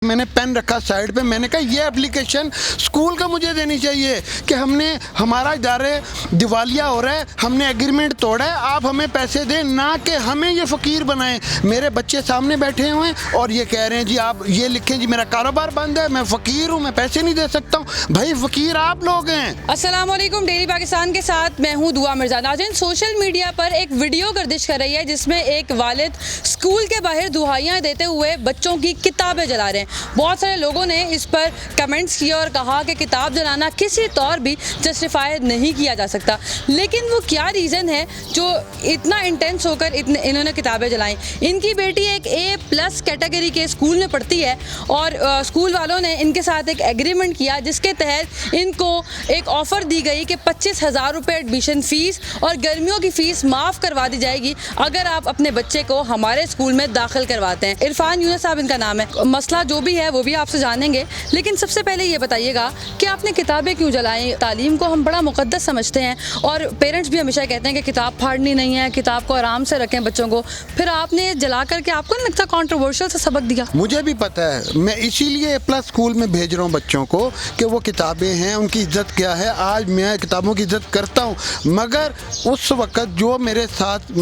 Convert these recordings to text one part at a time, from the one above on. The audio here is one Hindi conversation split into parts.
मैंने पेन रखा साइड पे, मैंने कहा ये एप्लीकेशन स्कूल का मुझे देनी चाहिए कि हमारा इदारे दिवालिया हो रहा है, हमने एग्रीमेंट तोड़ा है, आप हमें पैसे दें, ना कि हमें ये फ़कीर बनाएं। मेरे बच्चे सामने बैठे हुए हैं और ये कह रहे हैं जी आप ये लिखें जी मेरा कारोबार बंद है, मैं फ़कीर हूँ, मैं पैसे नहीं दे सकता हूँ। भाई फ़कीर आप लोग हैं। अस्सलाम वालेकुम, डेली पाकिस्तान के साथ मैं हूँ दुआ मिर्ज़ा। नाज़रीन, सोशल मीडिया पर एक वीडियो गर्दिश कर रही है जिसमें एक वालिद स्कूल के बाहर दुहाइयाँ देते हुए बच्चों की किताबें जला रहे हैं। बहुत सारे लोगों ने इस पर कमेंट्स किए और कहा कि किताब जलाना किसी तौर भी जस्टिफाई नहीं किया जा सकता, लेकिन वो क्या रीज़न है जो इतना इंटेंस होकर इन्होंने किताबें जलाई। इनकी बेटी एक A+ कैटेगरी के स्कूल में पढ़ती है और स्कूल वालों ने इनके साथ एक एग्रीमेंट किया जिसके तहत इनको एक ऑफ़र दी गई कि 25,000 रुपये एडमिशन फ़ीस और गर्मियों की फ़ीस माफ़ करवा दी जाएगी अगर आप अपने बच्चे को हमारे स्कूल में दाखिल करवाते हैं। इरफान यूनुस साहब इनका नाम है। मसला जो भी है वो भी आपसे जानेंगे, लेकिन सबसे पहले ये बताइएगा कि आपने किताबें क्यों जलाई। तालीम को हम बड़ा मुक़द्दस समझते हैं और पेरेंट्स भी हमेशा कहते हैं कि किताब फाड़नी नहीं है, किताब को आराम से रखें बच्चों को, फिर आपने जला करके आपको नहीं लगता कॉन्ट्रोवर्शियल सा सबक दिया? मुझे भी पता है, मैं इसीलिए A+ स्कूल में भेज रहा हूँ बच्चों को कि वो किताबें हैं, उनकी इज्जत क्या है। आज मैं किताबों की इज्जत करता हूँ, मगर उस वक़्त जो मेरे साथ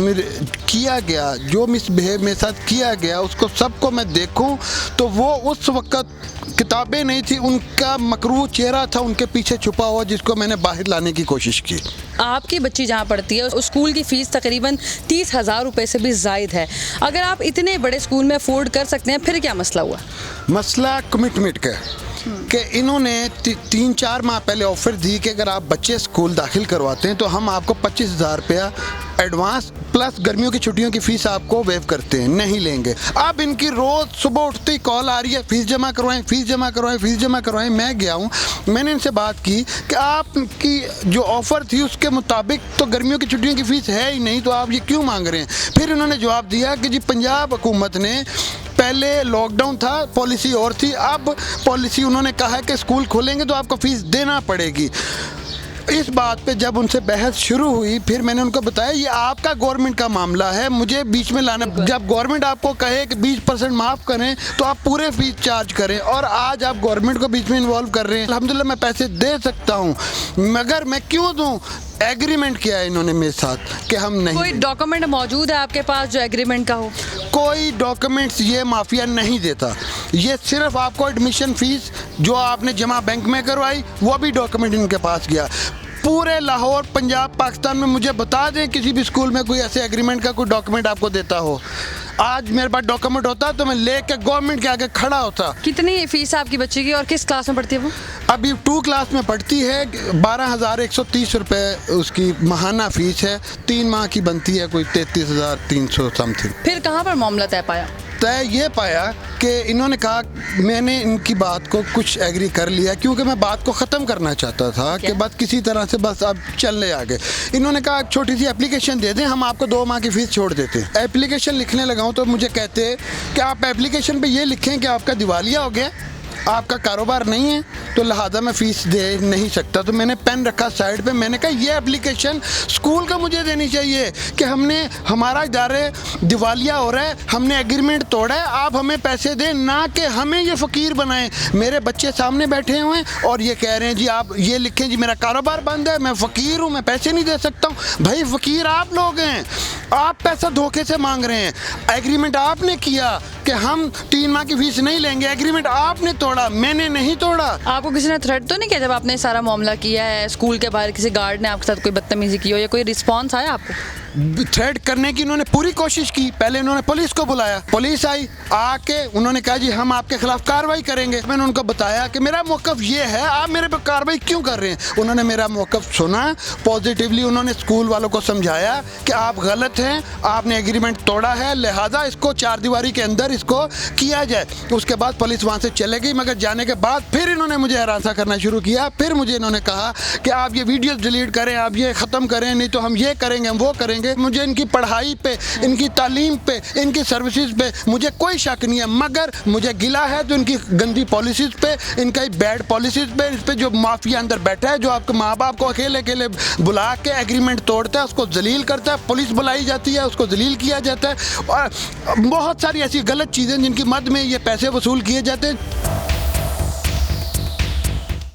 किया गया, जो मिसबिहेव मेरे साथ किया गया, उसको सबको मैं देखूँ तो वो उस वक़्त किताबें नहीं थी, उनका मकरूह चेहरा था उनके पीछे छुपा हुआ, जिसको मैंने बाहर लाने की कोशिश की। आपकी बच्ची जहाँ पढ़ती है उस स्कूल की फ़ीस तकरीबन 30,000 रुपये से भी ज़ायद है। अगर आप इतने बड़े स्कूल में अफोर्ड कर सकते हैं, फिर क्या मसला हुआ? मसला कमिटमेंट का कि इन्होंने 3-4 माह पहले ऑफ़र दी कि अगर आप बच्चे स्कूल दाखिल करवाते हैं तो हम आपको 25,000 रुपया एडवांस प्लस गर्मियों की छुट्टियों की फ़ीस आपको वेव करते हैं, नहीं लेंगे। अब इनकी रोज़ सुबह उठते ही कॉल आ रही है, फ़ीस जमा करवाएं, फ़ीस जमा करवाएं, फ़ीस जमा करवाएं। मैं गया हूँ, मैंने इनसे बात की कि आपकी जो ऑफ़र थी उसके मुताबिक तो गर्मियों की छुट्टियों की फ़ीस है ही नहीं, तो आप ये क्यों मांग रहे हैं? फिर इन्होंने जवाब दिया कि जी पंजाब हुकूमत ने पहले लॉकडाउन था, पॉलिसी और थी, अब पॉलिसी उन्होंने कहा है कि स्कूल खोलेंगे तो आपको फ़ीस देना पड़ेगी। इस बात पे जब उनसे बहस शुरू हुई, फिर मैंने उनको बताया ये आपका गवर्नमेंट का मामला है, मुझे बीच में लाना। जब गवर्नमेंट आपको कहे कि 20% माफ़ करें तो आप पूरे फीस चार्ज करें, और आज आप गवर्नमेंट को बीच में इन्वॉल्व कर रहे हैं। अल्हम्दुलिल्लाह मैं पैसे दे सकता हूँ, मगर मैं क्यों दूँ? एग्रीमेंट किया है इन्होंने मेरे साथ कि हम नहीं। कोई डॉक्यूमेंट मौजूद है आपके पास जो एग्रीमेंट का हो? कोई डॉक्यूमेंट्स ये माफिया नहीं देता, ये सिर्फ आपको एडमिशन फ़ीस जो आपने जमा बैंक में करवाई वो भी डॉक्यूमेंट इनके पास गया। पूरे लाहौर, पंजाब, पाकिस्तान में मुझे बता दें किसी भी स्कूल में कोई ऐसे एग्रीमेंट का कोई डॉक्यूमेंट आपको देता हो। आज मेरे पास डॉक्यूमेंट होता तो मैं लेके गवर्नमेंट के आगे खड़ा होता। कितनी फ़ीस है आपकी बच्ची की और किस क्लास में पढ़ती है वो? अभी 2 क्लास में पढ़ती है, 12,130 रुपये उसकी माहाना फ़ीस है, 3 माह की बनती है कोई 33,300 समथिंग। फिर कहाँ पर मामला तय पाया? तय ये पाया कि इन्होंने कहा, मैंने इनकी बात को कुछ एग्री कर लिया क्योंकि मैं बात को ख़त्म करना चाहता था कि बस किसी तरह से बस अब चलने आगे। इन्होंने कहा छोटी सी एप्लीकेशन दे दें, हम आपको 2 माह की फ़ीस छोड़ देते हैं। एप्लीकेशन लिखने लगा हूँ तो मुझे कहते कि आप एप्लीकेशन पे ये लिखें कि आपका दिवालिया हो गया, आपका कारोबार नहीं है, तो लिहाजा मैं फ़ीस दे नहीं सकता। तो मैंने पेन रखा साइड पे, मैंने कहा ये एप्लीकेशन स्कूल का मुझे देनी चाहिए कि हमारा इदारे दिवालिया हो रहा है, हमने एग्रीमेंट तोड़ा है, आप हमें पैसे दें, ना कि हमें ये फ़कीर बनाएं। मेरे बच्चे सामने बैठे हुए हैं और ये कह रहे हैं जी आप ये लिखें जी मेरा कारोबार बंद है, मैं फ़कीर हूँ, मैं पैसे नहीं दे सकता हूँ। भाई फ़कीर आप लोग हैं, आप पैसा धोखे से मांग रहे हैं। एग्रीमेंट आपने किया कि हम 3 माह की फ़ीस नहीं लेंगे, एग्रीमेंट आपने तोड़ा, मैंने नहीं तोड़ा। आपको किसी ने थ्रेट तो नहीं किया जब आपने सारा मामला किया है? स्कूल के बाहर किसी गार्ड ने आपके साथ कोई बदतमीजी की हो या कोई रिस्पांस आया आपको? थ्रेट करने की इन्होंने पूरी कोशिश की। पहले इन्होंने पुलिस को बुलाया, पुलिस आई, आके उन्होंने कहा जी हम आपके खिलाफ कार्रवाई करेंगे। मैंने उनको बताया कि मेरा मौक़िफ़ ये है, आप मेरे पे कार्रवाई क्यों कर रहे हैं? उन्होंने मेरा मौक़िफ़ सुना पॉजिटिवली, उन्होंने स्कूल वालों को समझाया कि आप गलत हैं, आपने एग्रीमेंट तोड़ा है, लिहाजा इसको 4 दीवारी के अंदर इसको किया जाए। उसके बाद पुलिस वहाँ से चले गई, मगर जाने के बाद फिर इन्होंने मुझे हरासा करना शुरू किया। फिर मुझे इन्होंने कहा कि आप ये वीडियोज़ डिलीट करें, आप ये ख़त्म करें, नहीं तो हम ये करेंगे, हम वो करेंगे। जाएंगे। मुझे इनकी पढ़ाई पे, इनकी तालीम पे, इनकी सर्विसेज पे मुझे कोई शक नहीं है, मगर मुझे गिला है तो इनकी गंदी पॉलिसीज़ पे, इनका बैड पॉलिसीज़ पे, इस पे जो माफिया अंदर बैठा है, जो आपके माँ बाप को अकेले अकेले बुला के एग्रीमेंट तोड़ता है, उसको जलील करता है, पुलिस बुलाई जाती है, उसको जलील किया जाता है, और बहुत सारी ऐसी गलत चीज़ें जिनकी मद में ये पैसे वसूल किए जाते हैं।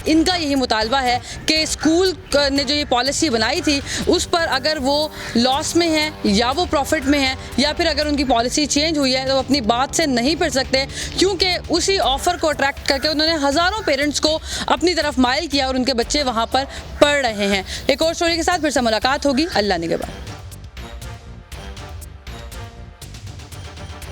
इनका यही मुतालबा है कि स्कूल ने जो ये पॉलिसी बनाई थी उस पर अगर वो लॉस में है या वो प्रॉफिट में है, या फिर अगर उनकी पॉलिसी चेंज हुई है तो अपनी बात से नहीं फिर सकते, क्योंकि उसी ऑफ़र को अट्रैक्ट करके उन्होंने हज़ारों पेरेंट्स को अपनी तरफ माइल किया और उनके बच्चे वहाँ पर पढ़ रहे हैं। एक और स्टोरी के साथ फिर से मुलाकात होगी। अल्लाह निगहबान।